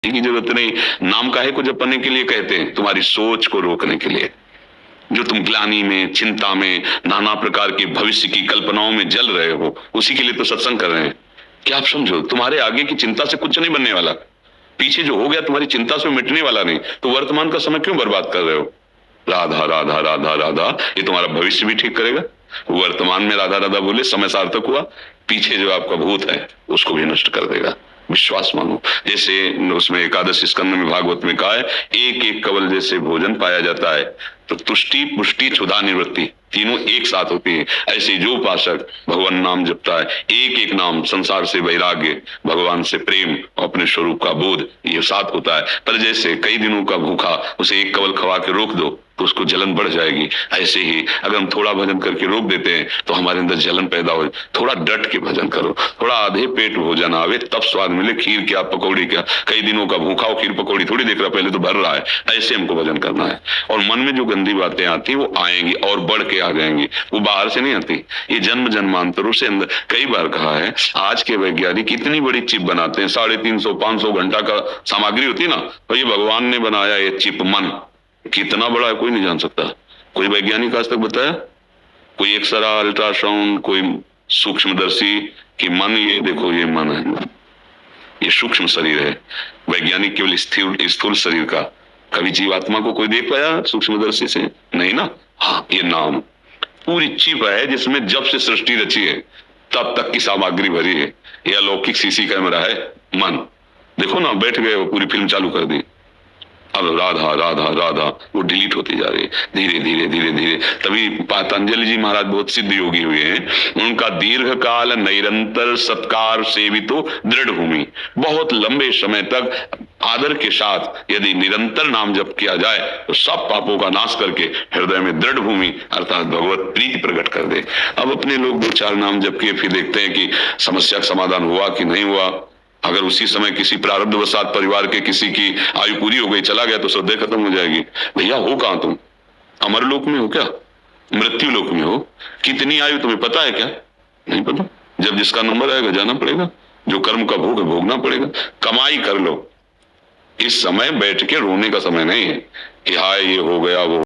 की जरूरत नहीं। नाम काहे को जपने के लिए कहते हैं? तुम्हारी सोच को रोकने के लिए। जो तुम ग्लानि में, चिंता में, नाना प्रकार के भविष्य की कल्पनाओं में जल रहे हो, उसी के लिए तो सत्संग कर रहे हैं। क्या आप समझो, तुम्हारे आगे की चिंता से कुछ नहीं बनने वाला। पीछे जो हो गया तुम्हारी चिंता से मिटने वाला नहीं, तो वर्तमान का समय क्यों बर्बाद कर रहे हो? राधा राधा राधा राधा, ये तुम्हारा भविष्य भी ठीक करेगा। वर्तमान में राधा राधा बोले समय सार्थक हुआ, पीछे जो आपका भूत है उसको भी नष्ट कर देगा। विश्वास मानो। जैसे उसमें एकादश स्कंद में भागवत में कहा है, एक एक कवल जैसे भोजन पाया जाता है, तो तुष्टि पुष्टि क्षुधा निवृत्ति तीनों एक साथ होती है। ऐसे जो उपासक भगवान नाम जपता है, एक एक नाम, संसार से वैराग्य, भगवान से प्रेम, अपने स्वरूप का बोध, ये साथ होता है। पर जैसे कई दिनों का भूखा उसे एक कवल खवा के रोक दो तो उसको जलन बढ़ जाएगी। ऐसे ही अगर हम थोड़ा भजन करके रोक देते हैं तो हमारे अंदर जलन पैदा हो। थोड़ा डट के भजन करो, थोड़ा आधे पेट भोजन आवे तब स्वाद मिले। खीर क्या, पकौड़ी क्या, कई दिनों का भूखा हो खीर पकौड़ी थोड़ी देख रहा, पहले तो भर रहा है। ऐसे हमको भजन करना है। और मन में जो गंदी बातें आती वो आएंगी और बढ़ के आ जाएंगी, वो बाहर से नहीं आती, ये जन्म जन्मांतरों से अंदर। कई बार कहा है, आज के वैज्ञानिक इतनी बड़ी चिप बनाते हैं, 350-500 घंटा का सामग्री होती है ना, तो ये भगवान ने बनाया ये चिप मन कितना बड़ा है कोई नहीं जान सकता। कोई वैज्ञानिक आज तक बताया? कोई एक्सरा, अल्ट्रासाउंड, कोई सूक्ष्मदर्शी कि मन, ये देखो ये मन है, ये सूक्ष्म शरीर है। वैज्ञानिक केवल स्थूल शरीर का, कभी जीवात्मा को कोई देख पाया सूक्ष्मदर्शी से? नहीं ना। हाँ, ये नाम पूरी चिप है जिसमें जब से सृष्टि रची है तब तक की सामग्री भरी है। ये अलौकिक सीसी कैमरा है मन। देखो ना, बैठ गए वो, पूरी फिल्म चालू कर दी, अब राधा राधा राधा वो डिलीट होती जा रही है धीरे धीरे धीरे धीरे। तभी पतंजलि जी महाराज बहुत सिद्ध योगी हुए हैं, उनका दीर्घ काल निरंतर सत्कार सेवितो दृढ़ भूमि। बहुत लंबे समय तक आदर के साथ यदि निरंतर नाम जप किया जाए तो सब पापों का नाश करके हृदय में दृढ़ भूमि अर्थात भगवत प्रीति प्रकट कर दे। अब अपने लोग 2-4 नाम जप किए, फिर देखते हैं कि समस्या का समाधान हुआ कि नहीं हुआ। अगर उसी समय किसी प्रारब्धवशात परिवार के किसी की आयु पूरी हो गई, चला गया, तो श्रद्धे खत्म हो जाएगी। भैया हो कहां तुम? अमर लोक में हो क्या? मृत्यु लोक में हो? कितनी आयु तुम्हें पता है क्या? नहीं पता। जब जिसका नंबर आएगा जाना पड़ेगा, जो कर्म का भोग है भोगना पड़ेगा। कमाई कर लो, इस समय बैठ के रोने का समय नहीं है कि हाय ये हो गया वो